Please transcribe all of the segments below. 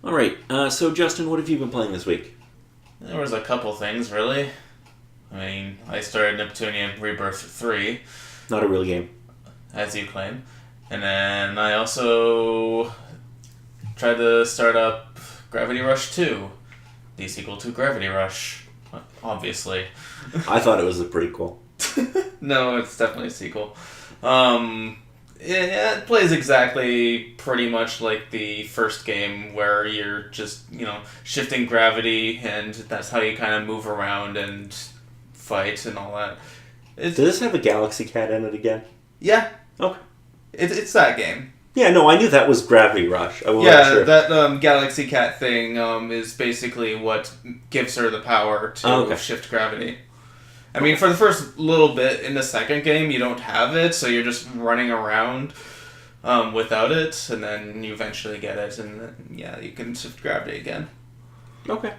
All right. So, Justin, what have you been playing this week? There was a couple things, really. I mean, I started Neptunia Rebirth 3. Not a real game. As you claim. And then I also tried to start up Gravity Rush 2. The sequel to Gravity Rush. Obviously. I thought it was a prequel. No, it's definitely a sequel. It plays exactly pretty much like the first game where you're just, shifting gravity and that's how you kind of move around and fight and all that. Does this have a Galaxy Cat in it again? Yeah. Okay. It's that game. Yeah, no, I knew that was Gravity Rush. Sure. That Galaxy Cat thing is basically what gives her the power to shift gravity. I mean, for the first little bit in the second game, you don't have it, so you're just running around without it, and then you eventually get it, and then, you can shift gravity again. Okay.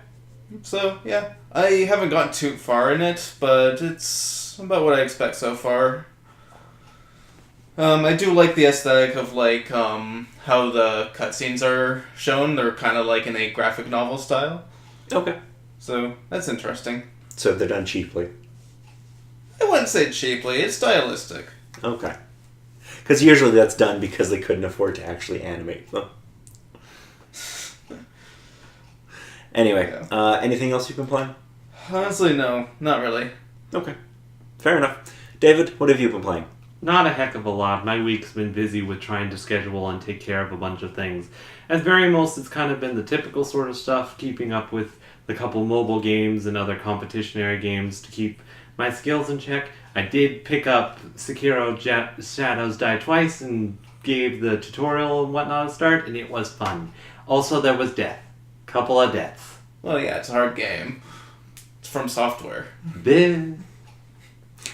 So, yeah. I haven't gotten too far in it, but it's about what I expect so far. I do like the aesthetic of, how the cutscenes are shown. They're kind of like in a graphic novel style. Okay. So, that's interesting. So they're done cheaply. I wouldn't say cheaply. It's stylistic. Okay. Because usually that's done because they couldn't afford to actually animate them. Anyway, anything else you've been playing? Honestly, no. Not really. Okay. Fair enough. David, what have you been playing? Not a heck of a lot. My week's been busy with trying to schedule and take care of a bunch of things. At very most, it's kind of been the typical sort of stuff, keeping up with the couple mobile games and other competitionary games to keep my skills in check. I did pick up Sekiro Shadows Die Twice and gave the tutorial and whatnot a start, and it was fun. Also, there was death. Couple of deaths. Well, yeah, it's a hard game. It's from Software.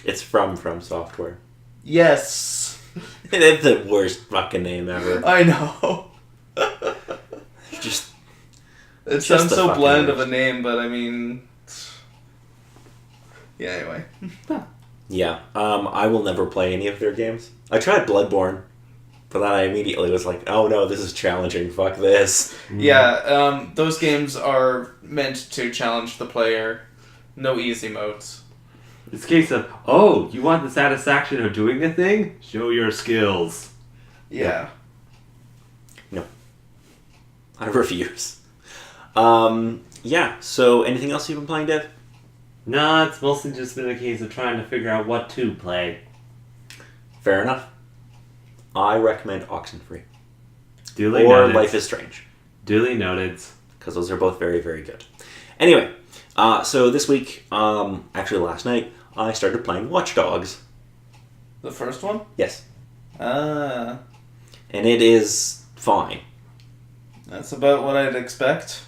It's from Software. Yes. It's the worst fucking name ever. I know. It sounds so bland of a name, but I mean... Yeah, anyway. Yeah, I will never play any of their games. I tried Bloodborne, but then I immediately was like, oh no, this is challenging, fuck this. Yeah, those games are meant to challenge the player. No easy modes. It's a case of, oh, you want the satisfaction of doing the thing? Show your skills. Yeah. No. I refuse. Yeah, so anything else you've been playing, Dev? No, it's mostly just been a case of trying to figure out what to play. Fair enough. I recommend Oxenfree. Duly or noted. Life is Strange. Duly noted. Because those are both very, very good. Anyway, so this week, actually last night, I started playing Watch Dogs. The first one? Yes. And it is fine. That's about what I'd expect.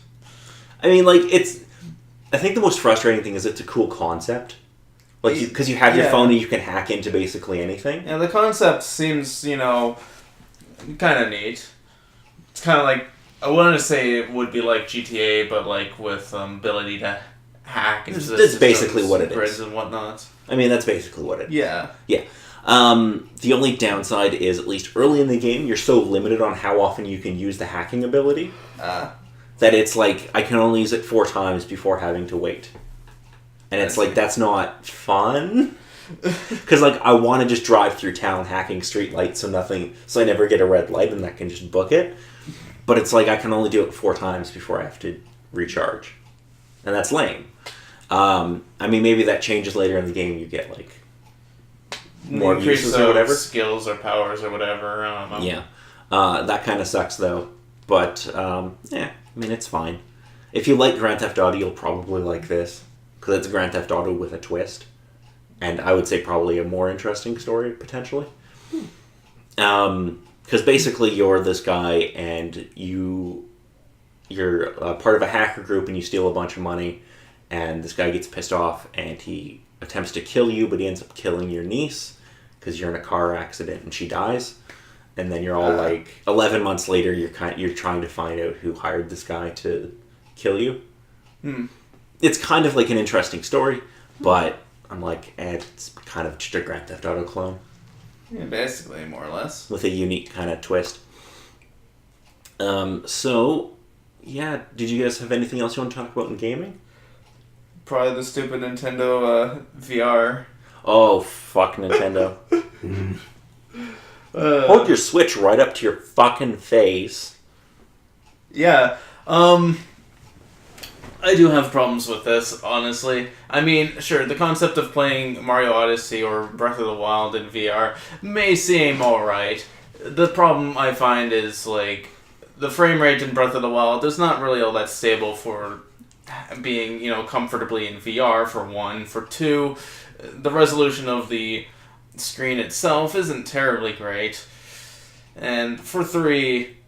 I mean, I think the most frustrating thing is it's a cool concept. Because you have your phone and you can hack into basically anything. Yeah, the concept seems, kind of neat. It's kind of like, I wanted to say it would be like GTA, but with ability to hack into the That's basically what it is. Grids and whatnot. I mean, that's basically what it is. Yeah. Yeah. The only downside is, at least early in the game, you're so limited on how often you can use the hacking ability that it's I can only use it 4 times before having to wait. And it's that's not fun. Because I want to just drive through town hacking street lights so I never get a red light and I can just book it. But it's I can only do it 4 times before I have to recharge. And that's lame. I mean, maybe that changes later in the game. You get more uses or whatever. Skills or powers or whatever. I don't know. Yeah. That kind of sucks though. But, I mean, it's fine. If you like Grand Theft Auto, you'll probably like this. Because it's Grand Theft Auto with a twist. And I would say probably a more interesting story, potentially. Because basically you're this guy and you're part of a hacker group and you steal a bunch of money. And this guy gets pissed off and he attempts to kill you, but he ends up killing your niece. Because you're in a car accident and she dies. And then you're all 11 months later, you're trying to find out who hired this guy to kill you. It's kind of an interesting story, but I'm it's kind of just a Grand Theft Auto clone. Yeah, basically, more or less. With a unique kind of twist. So, Yeah, did you guys have anything else you want to talk about in gaming? Probably the stupid Nintendo VR. Oh, fuck Nintendo. Hold your Switch right up to your fucking face. Yeah, I do have problems with this, honestly. I mean, sure, the concept of playing Mario Odyssey or Breath of the Wild in VR may seem alright. The problem I find is, like, the frame rate in Breath of the Wild is not really all that stable for being, comfortably in VR, for one. For two, the resolution of the screen itself isn't terribly great. And for three,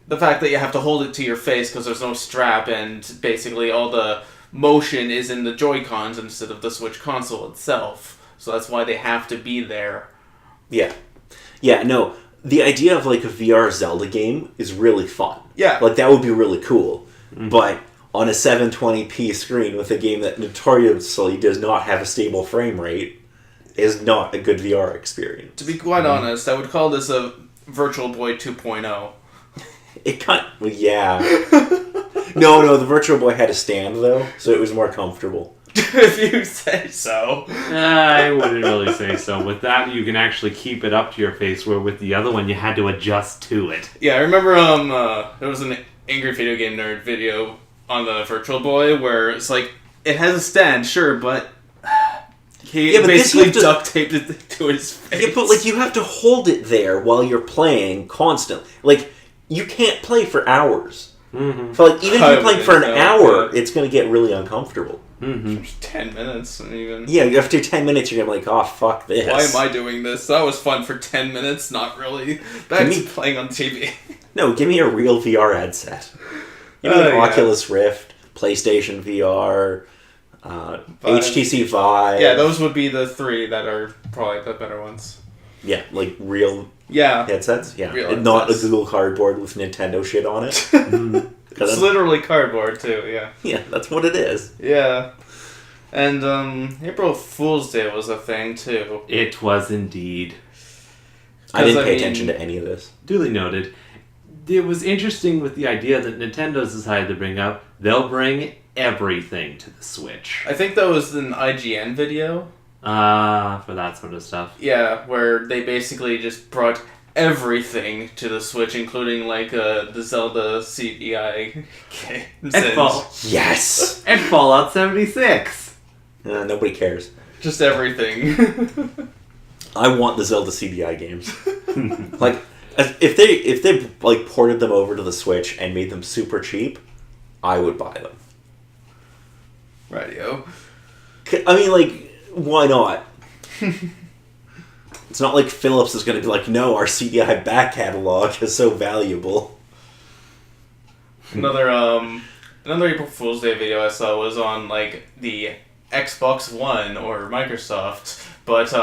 the fact that you have to hold it to your face because there's no strap and basically all the motion is in the Joy-Cons instead of the Switch console itself. So that's why they have to be there. Yeah. Yeah, no. The idea of, like, a VR Zelda game is really fun. Yeah. Like, that would be really cool. Mm-hmm. But on a 720p screen with a game that notoriously does not have a stable frame rate is not a good VR experience. To be quite honest, I would call this a Virtual Boy 2.0. It kind of, yeah. No, the Virtual Boy had a stand, though, so it was more comfortable. If you say so. I wouldn't really say so. With that, you can actually keep it up to your face, where with the other one, you had to adjust to it. Yeah, I remember there was an Angry Video Game Nerd video on the Virtual Boy where it's like, it has a stand, sure, but he basically duct taped it to his face. Yeah, but, like, you have to hold it there while you're playing constantly. Like, you can't play for hours. Mm-hmm. So, like, even if you're playing for an hour, it's going to get really uncomfortable. Mm-hmm. 10 minutes, even. Yeah, after 10 minutes, you're going to be like, oh, fuck this. Why am I doing this? That was fun for 10 minutes, not really. Back to playing on TV. No, give me a real VR headset. Give me an Oculus Rift, PlayStation VR, HTC Vive. Yeah, those would be the three that are probably the better ones. Yeah, like real headsets? Yeah. Real and not a Google Cardboard with Nintendo shit on it. It's literally cardboard, too, yeah. Yeah, that's what it is. Yeah. And April Fool's Day was a thing, too. It was indeed. I didn't pay attention to any of this. Duly noted. It was interesting with the idea that Nintendo's decided to bring up, they'll bring everything to the Switch. I think that was an IGN video. For that sort of stuff. Yeah, where they basically just brought everything to the Switch, including, like, the Zelda CDI games. And yes! And Fallout 76! Nobody cares. Just everything. I want the Zelda CDI games. Like, if they like ported them over to the Switch and made them super cheap, I would buy them. Radio. I mean, like, why not? It's not like Philips is going to be like, no, our CDI back catalog is so valuable. Another April Fool's Day video I saw was on, like, the Xbox One or Microsoft, but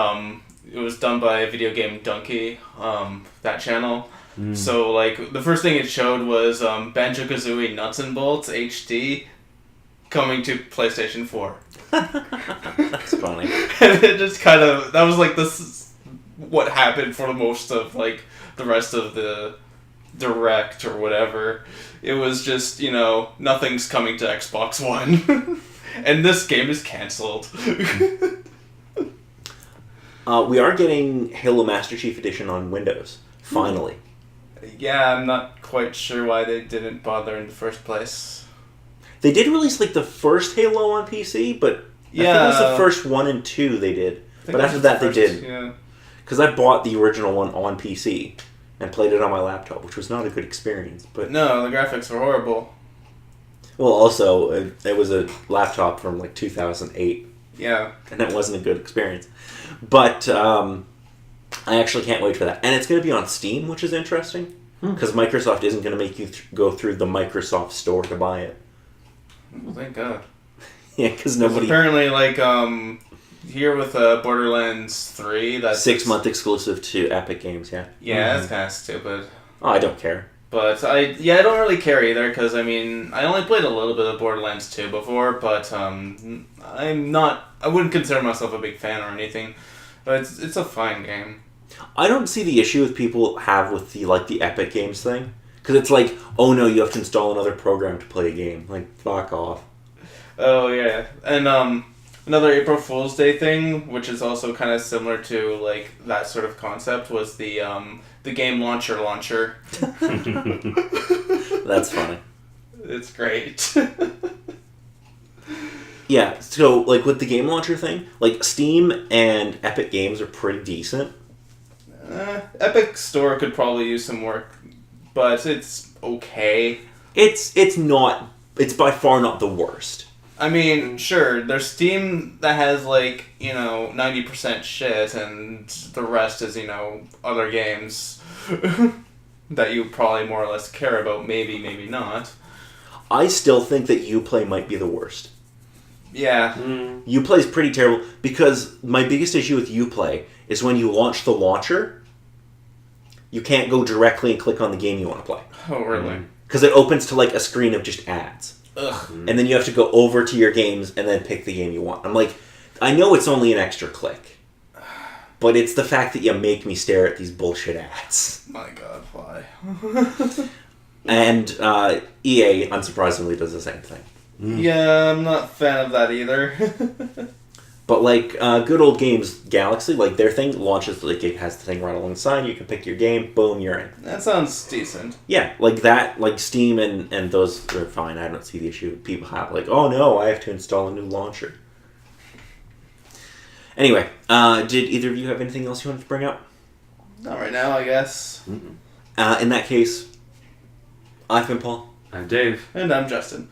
it was done by Video Game Donkey, that channel. So, like, the first thing it showed was Banjo-Kazooie Nuts and Bolts HD coming to PlayStation 4. That's funny. And it just kind of, that was like what happened for most of, like, the rest of the Direct or whatever. It was just, nothing's coming to Xbox One. And this game is cancelled. We are getting Halo Master Chief Edition on Windows. Finally. Yeah, I'm not quite sure why they didn't bother in the first place. They did release, like, the first Halo on PC, but I think it was the first 1 and 2 they did. But after that they did. Yeah. Because I bought the original one on PC and played it on my laptop, which was not a good experience. But no, the graphics were horrible. Well, also, it was a laptop from, like, 2008. Yeah. And that wasn't a good experience. But I actually can't wait for that. And it's going to be on Steam, which is interesting. Because Microsoft isn't going to make you go through the Microsoft store to buy it. Well, thank God. Yeah, because nobody... Apparently, like, here with Borderlands 3... that's 6-month exclusive to Epic Games, yeah. Yeah, that's kind of stupid. Oh, I don't care. But I don't really care either, because, I mean, I only played a little bit of Borderlands 2 before, but I wouldn't consider myself a big fan or anything. But it's a fine game. I don't see the issue with people have with the Epic Games thing. Because it's like, oh no, you have to install another program to play a game. Like, fuck off. Oh, yeah. And another April Fool's Day thing, which is also kind of similar to like that sort of concept, was the game launcher. That's funny. It's great. Yeah, so like with the game launcher thing, like Steam and Epic Games are pretty decent. Epic Store could probably use some work, but it's okay. It's by far not the worst. I mean, sure, there's Steam that has, like, 90% shit, and the rest is, other games that you probably more or less care about, maybe not. I still think that Uplay might be the worst. Yeah. Uplay is pretty terrible, because my biggest issue with Uplay is when you launch the launcher, you can't go directly and click on the game you want to play. Oh, really? Because it opens to, like, a screen of just ads. Ugh. And then you have to go over to your games and then pick the game you want. I'm like, I know it's only an extra click, but it's the fact that you make me stare at these bullshit ads. My God, why? And EA, unsurprisingly, does the same thing. Yeah, I'm not a fan of that either. But like good old games, Galaxy, like their thing launches, like it has the thing right alongside. You can pick your game, boom, you're in. That sounds decent. Yeah, like that, like Steam and those are fine. I don't see the issue. People have like, oh no, I have to install a new launcher. Anyway, did either of you have anything else you wanted to bring up? Not right now, I guess. In that case, I've been Paul. I'm Dave. And I'm Justin.